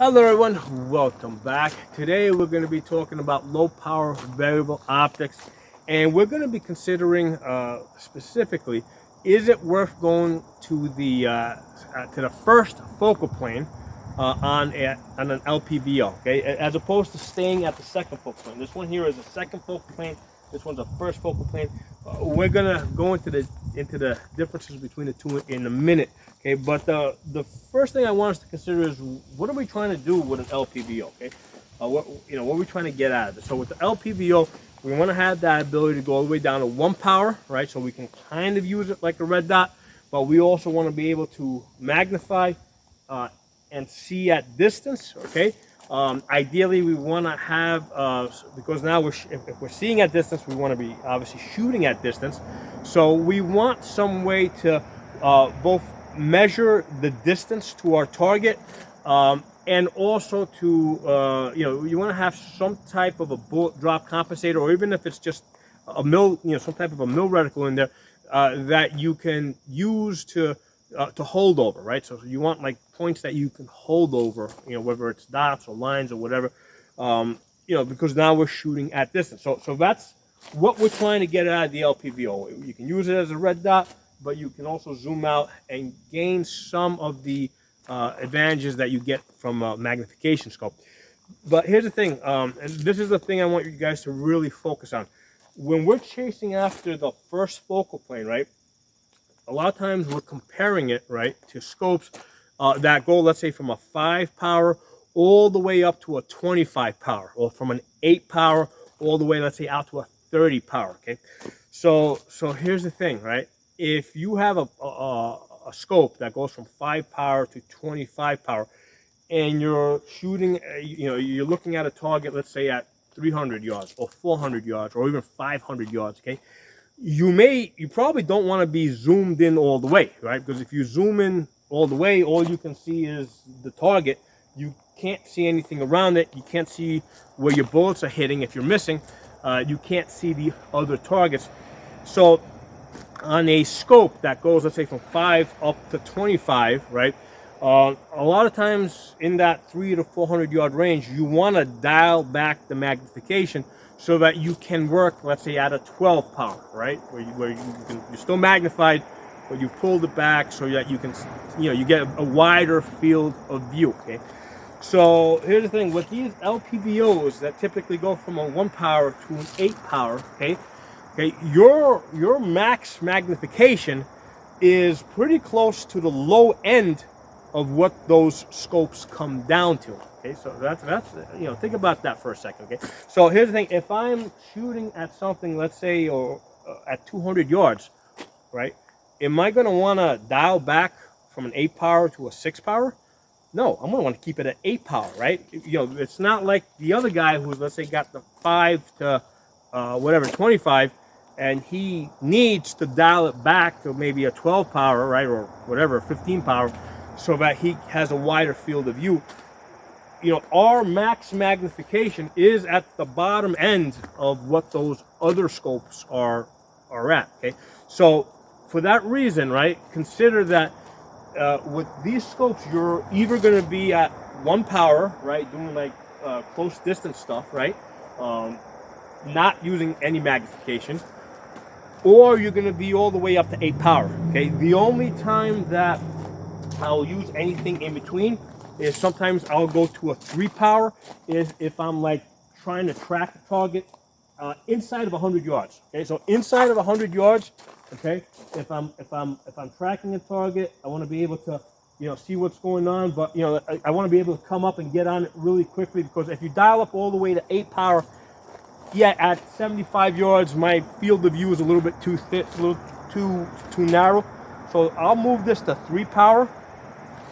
Hello everyone, welcome back. Today we're going to be talking about low power variable optics, and we're going to be considering specifically, is it worth going to the first focal plane on an LPVO, okay, as opposed to staying at the second focal plane. This one here is a second focal plane. This one's a first focal plane. We're gonna go into the differences between the two in a minute. Okay, but the first thing I want us to consider is, what are we trying to do with an LPVO? Okay, what are we trying to get out of it? So with the LPVO, we want to have that ability to go all the way down to 1 power, right? So we can kind of use it like a red dot, but we also want to be able to magnify and see at distance. Okay, ideally we want to have because now if we're seeing at distance, we want to be obviously shooting at distance. So we want some way to both measure the distance to our target, and also to you want to have some type of a bullet drop compensator, or even if it's just a mil, some type of a mil reticle in there that you can use to hold over, right? So you want like points that you can hold over, whether it's dots or lines or whatever, because now we're shooting at distance. So that's what we're trying to get out of the LPVO. You can use it as a red dot, but you can also zoom out and gain some of the advantages that you get from a magnification scope. But here's the thing, and this is the thing I want you guys to really focus on. When we're chasing after the first focal plane, right, a lot of times we're comparing it, right, to scopes that go, let's say, from a 5 power all the way up to a 25 power, or from an 8 power all the way, let's say, out to a 30 power, okay? So here's the thing, right? If you have a scope that goes from 5 power to 25 power, and you're shooting, you're looking at a target, let's say at 300 yards or 400 yards or even 500 yards, okay? You probably don't want to be zoomed in all the way, right? Because if you zoom in all the way, all you can see is the target. You can't see anything around it. You can't see where your bullets are hitting if you're missing. You can't see the other targets. So on a scope that goes, let's say, from 5 up to 25, right? A lot of times in that 300 to 400 yard range, you want to dial back the magnification so that you can work, let's say, at a 12 power, right? Where you're still magnified, but you pulled it back so that you can, you get a wider field of view. Okay. So here's the thing with these LPVOs that typically go from a 1 power to an 8 power. Okay, your max magnification is pretty close to the low end of what those scopes come down to. Okay, so that's think about that for a second. Okay, so here's the thing: if I'm shooting at something, let's say, or at 200 yards, right? Am I going to want to dial back from an 8 power to a 6 power? No, I'm going to want to keep it at 8 power, right? It's not like the other guy who's, let's say, got the 5 to 25, and he needs to dial it back to maybe a 12 power, right, or whatever, 15 power, so that he has a wider field of view. Our max magnification is at the bottom end of what those other scopes are at. Okay, so for that reason, right, consider that with these scopes, you're either going to be at 1 power, right, doing like close distance stuff, right, not using any magnification, or you're going to be all the way up to 8 power. Okay, the only time that I'll use anything in between is sometimes I'll go to a 3 power if I'm like trying to track the target inside of 100 yards. Okay, so inside of 100 yards, okay, if I'm tracking a target, I want to be able to see what's going on, but I want to be able to come up and get on it really quickly, because if you dial up all the way to 8 power, yeah, at 75 yards, my field of view is a little bit too thick, a little too narrow. So I'll move this to 3 power,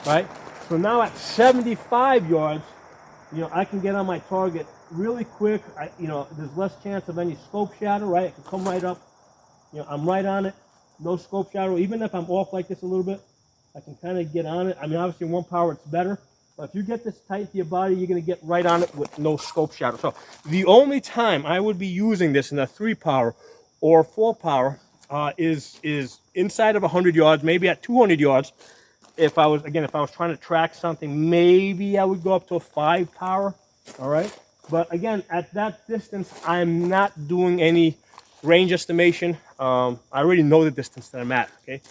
right? So now at 75 yards, I can get on my target really quick. There's less chance of any scope shadow, right? I can come right up. I'm right on it. No scope shadow. Even if I'm off like this a little bit, I can kind of get on it. I mean, obviously 1 power, it's better. But if you get this tight to your body, you're going to get right on it with no scope shadow. So the only time I would be using this in a 3 power or 4 power is inside of 100 yards, maybe at 200 yards, if I was trying to track something, maybe I would go up to a 5 power. All right. But again, at that distance, I'm not doing any range estimation. I already know the distance that I'm at. Okay.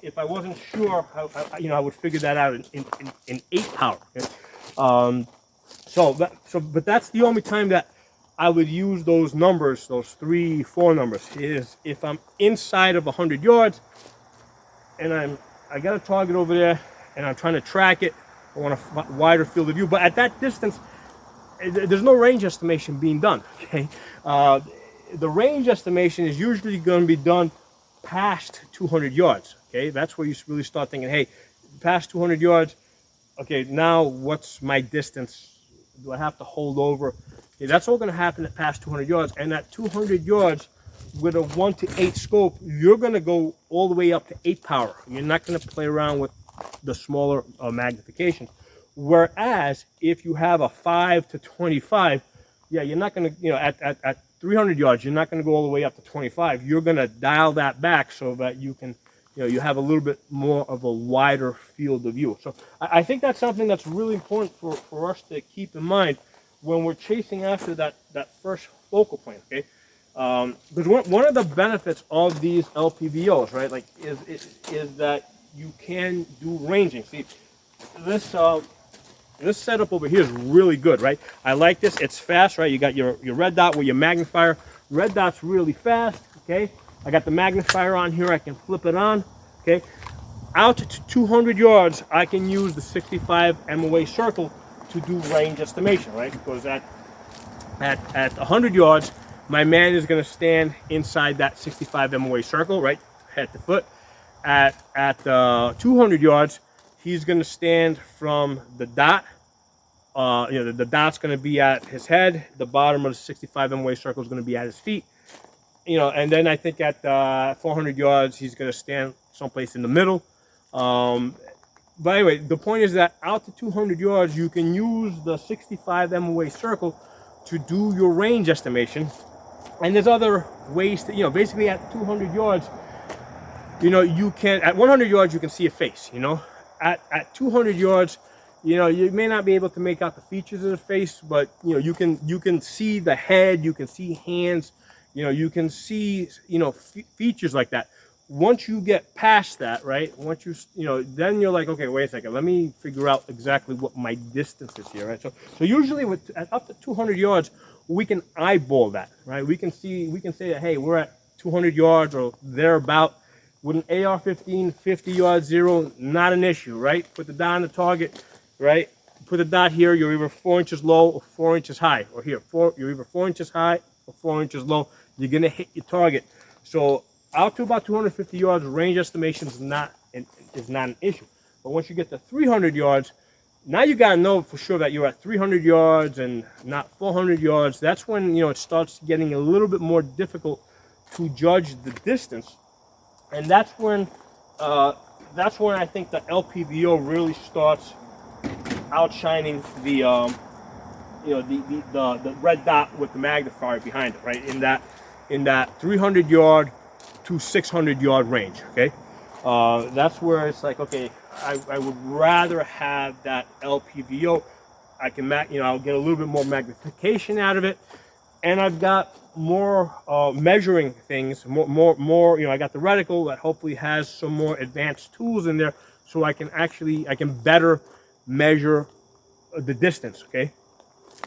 If I wasn't sure, I would figure that out in 8 power. Okay? But that's the only time that I would use those numbers, those 3, 4 numbers, is if I'm inside of 100 yards and I got a target over there and I'm trying to track it. I want a wider field of view, but at that distance, there's no range estimation being done. Okay, the range estimation is usually going to be done past 200 yards. Okay, that's where you really start thinking, hey, past 200 yards. Okay, now what's my distance? Do I have to hold over? Okay, that's all going to happen at past 200 yards. And at 200 yards, with a 1:8 scope, you're going to go all the way up to 8 power. You're not going to play around with the smaller magnification. Whereas if you have a 5-25, yeah, you're not going to, at 300 yards, you're not going to go all the way up to 25. You're going to dial that back so that you can, you have a little bit more of a wider field of view. So I think that's something that's really important for us to keep in mind when we're chasing after that first focal plane, okay? Because one of the benefits of these LPVOs, right, like is that you can do ranging. See, this setup over here is really good, right? I like this. It's fast, right? You got your red dot with your magnifier. Red dot's really fast, okay? I got the magnifier on here. I can flip it on, okay? Out to 200 yards, I can use the 65 MOA circle to do range estimation, right? Because at 100 yards, my man is going to stand inside that 65 MOA circle, right? Head to foot. At 200 yards, he's going to stand from the dot. The dot's going to be at his head. The bottom of the 65 MOA circle is going to be at his feet. And then I think at 400 yards, he's going to stand someplace in the middle. But anyway, the point is that out to 200 yards, you can use the 65 MOA circle to do your range estimation. And there's other ways to, basically at 200 yards, you can, at 100 yards, you can see a face, At 200 yards, you may not be able to make out the features of the face, but, you can see the head, you can see hands, you can see, features like that. Once you get past that, right, once then you're like, okay, wait a second, let me figure out exactly what my distance is here, right? So usually at up to 200 yards, we can eyeball that, right? We can say that, hey, we're at 200 yards or thereabout. With an AR-15, 50 yards, 0, not an issue, right? Put the dot on the target, right? Put the dot here, you're either 4 inches low or 4 inches high. Or here, you're either 4 inches high or 4 inches low. You're going to hit your target. So out to about 250 yards, range estimation is not an issue. But once you get to 300 yards, now you got to know for sure that you're at 300 yards and not 400 yards. That's when, it starts getting a little bit more difficult to judge the distance. And that's when I think the LPVO really starts outshining the red dot with the magnifier behind it, right? In that 300 yard to 600 yard range, okay? That's where it's like, okay, I would rather have that LPVO. I can I'll get a little bit more magnification out of it, and I've got more measuring things, more. I got the reticle that hopefully has some more advanced tools in there, so I can better measure the distance. Okay.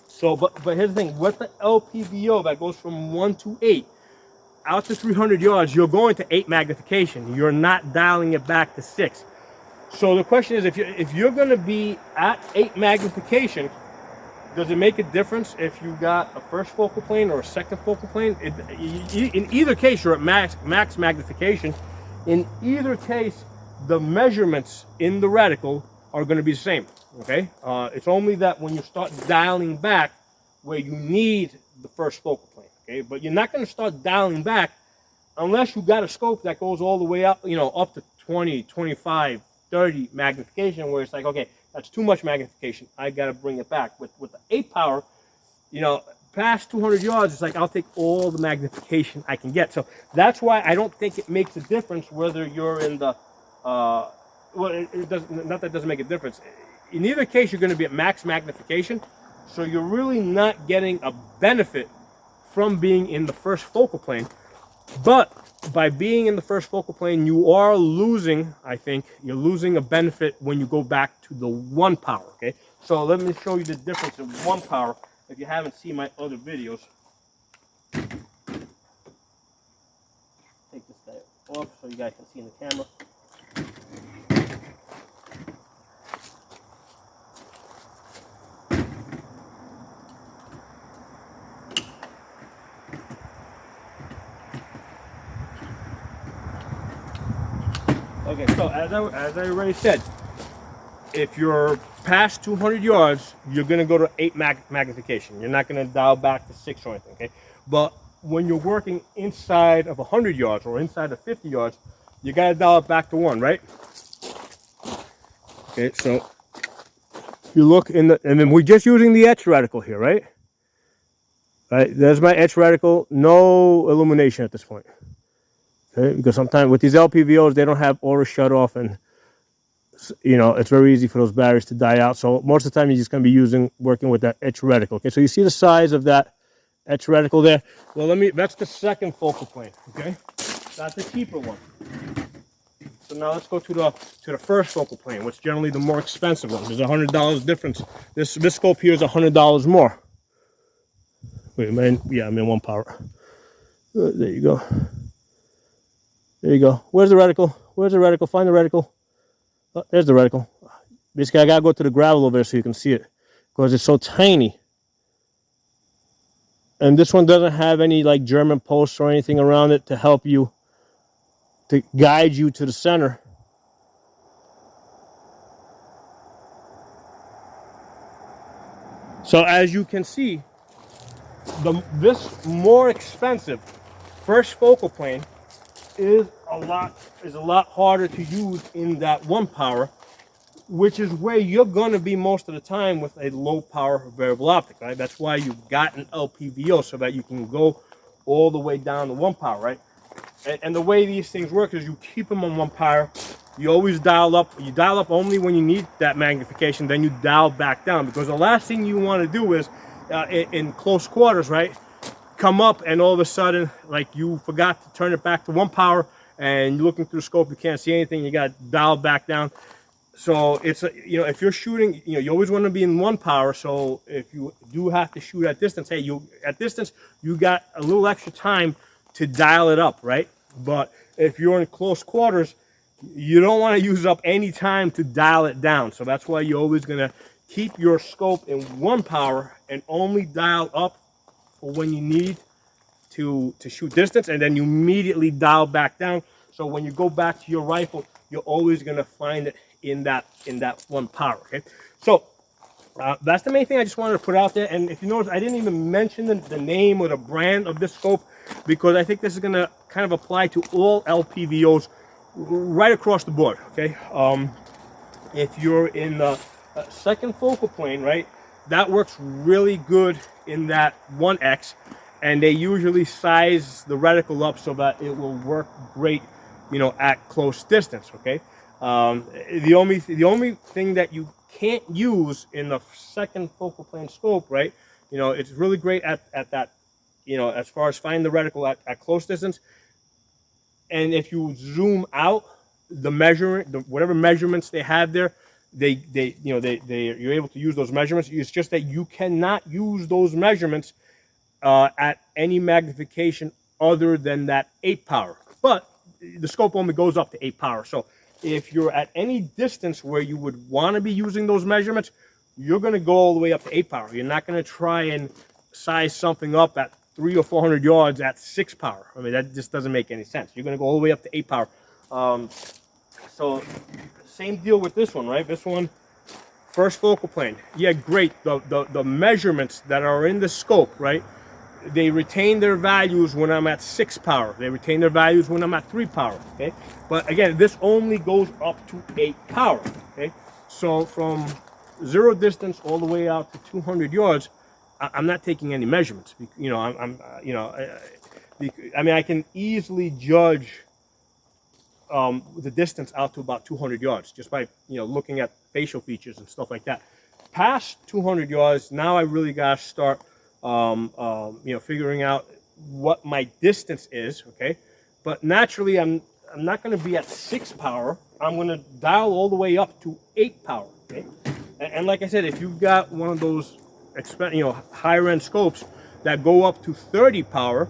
So, but here's the thing: with the LPVO that goes from 1 to 8 out to 300 yards, you're going to 8 magnification. You're not dialing it back to 6. So the question is, if you're going to be at 8 magnification, does it make a difference if you got a first focal plane or a second focal plane? In either case, you're at max magnification. In either case, the measurements in the reticle are going to be the same. Okay, it's only that when you start dialing back where you need the first focal plane. Okay, but you're not going to start dialing back unless you got a scope that goes all the way up, up to 20, 25, 30 magnification, where it's like, okay, that's too much magnification. I got to bring it back. With the 8 power, past 200 yards, it's like I'll take all the magnification I can get. So that's why I don't think it makes a difference whether you're in the well, it doesn't, not that it doesn't make a difference. In either case, you're going to be at max magnification, so you're really not getting a benefit from being in the first focal plane. But by being in the first focal plane, you are losing, I think, you're losing a benefit when you go back to the 1 power, okay? So let me show you the difference in 1 power if you haven't seen my other videos. Take this guy off so you guys can see in the camera. Okay, so as I already said, if you're past 200 yards, you're going to go to 8 magnification. You're not going to dial back to 6 or anything, okay? But when you're working inside of 100 yards or inside of 50 yards, you got to dial it back to 1, right? Okay, so you look in the, and then we're just using the etch reticle here, right? Right, there's my etch reticle, no illumination at this point. Okay, because sometimes with these LPVOs, they don't have auto shut off, and you know, it's very easy for those batteries to die out. So most of the time you're just going to be working with that etch reticle. Okay, so you see the size of that etch reticle there. Well, that's the second focal plane. Okay, that's the cheaper one. So now let's go to the first focal plane, which is generally the more expensive one. There's $100 difference. This scope here is $100 more. Wait, man, yeah, I'm in 1 power. There you go. There you go. Where's the reticle? Where's the reticle? Find the reticle. Oh, there's the reticle. Basically, I gotta go to the gravel over there so you can see it, because it's so tiny. And this one doesn't have any like German posts or anything around it to help you, to guide you to the center. So as you can see, this more expensive first focal plane is a lot harder to use in that 1 power, which is where you're going to be most of the time with a low power variable optic, right? That's why you've got an LPVO, so that you can go all the way down to 1 power, right? And the way these things work is you keep them on 1 power. You always dial up. You dial up only when you need that magnification, then you dial back down, because the last thing you want to do is in close quarters, right, come up and all of a sudden, like, you forgot to turn it back to 1 power, and you're looking through the scope, you can't see anything, you got to dial back down. So it's, you know, if you're shooting, you know, you always want to be in 1 power. So if you do have to shoot at distance, hey, at distance, you got a little extra time to dial it up, right? But if you're in close quarters, you don't want to use up any time to dial it down. So that's why you're always going to keep your scope in 1 power and only dial up for when you need to shoot distance, and then you immediately dial back down. So when you go back to your rifle, you're always going to find it in that 1 power. Okay, so that's the main thing I just wanted to put out there. And if you notice, I didn't even mention the name or the brand of this scope, because I think this is going to kind of apply to all LPVOs right across the board. Okay, if you're in the second focal plane, right, that works really good in that 1X, and they usually size the reticle up so that it will work great, you know, at close distance. Okay, the only thing that you can't use in the second focal plane scope, right, you know, it's really great at that, you know, as far as finding the reticle at close distance. And if you zoom out, whatever measurements they have there, you're able to use those measurements. It's just that you cannot use those measurements at any magnification other than that 8 power. But the scope only goes up to 8 power. So if you're at any distance where you would want to be using those measurements, you're going to go all the way up to 8 power. You're not going to try and size something up at 300 or 400 yards at 6 power. I mean, that just doesn't make any sense. You're going to go all the way up to 8 power. So same deal with this one, right? This one, first focal plane. Yeah, great. The measurements that are in the scope, right, they retain their values when I'm at 6 power. They retain their values when I'm at 3 power, okay? But again, this only goes up to 8 power, okay? So from 0 distance all the way out to 200 yards, I'm not taking any measurements. You know, I mean, I can easily judge the distance out to about 200 yards just by, you know, looking at facial features and stuff like that. Past 200 yards, now I really got to start, you know, figuring out what my distance is, okay? But naturally, I'm not going to be at 6 power. I'm going to dial all the way up to 8 power, okay? And like I said, if you've got one of those, you know, higher end scopes that go up to 30 power,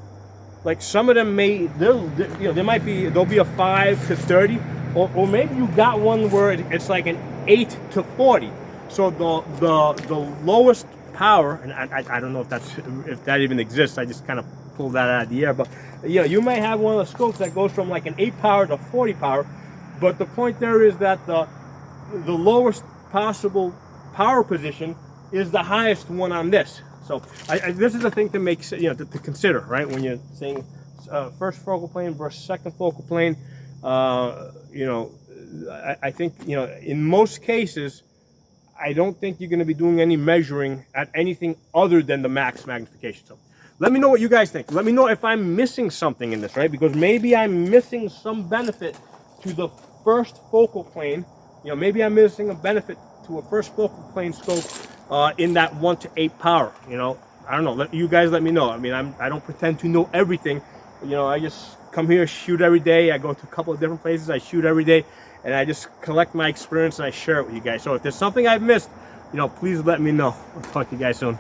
like some of them may, you know, there'll be a 5 to 30, or maybe you got one where it's like an 8 to 40. So the lowest power, and I don't know if that even exists. I just kind of pulled that out of the air, but you know, you may have one of the scopes that goes from like an 8 power to 40 power. But the point there is that the lowest possible power position is the highest one on this. So this is a thing to make, you know, to consider, right, when you're saying first focal plane versus second focal plane. You know, I think, you know, in most cases, I don't think you're going to be doing any measuring at anything other than the max magnification. So let me know what you guys think. Let me know if I'm missing something in this, right? Because maybe I'm missing some benefit to the first focal plane. You know, maybe I'm missing a benefit to a first focal plane scope in that 1 to 8 power. You know, I don't know. You guys let me know. I mean, I don't pretend to know everything. You know, I just come here, shoot every day. I go to a couple of different places. I shoot every day, and I just collect my experience and I share it with you guys. So if there's something I've missed, you know, please let me know. I'll talk to you guys soon.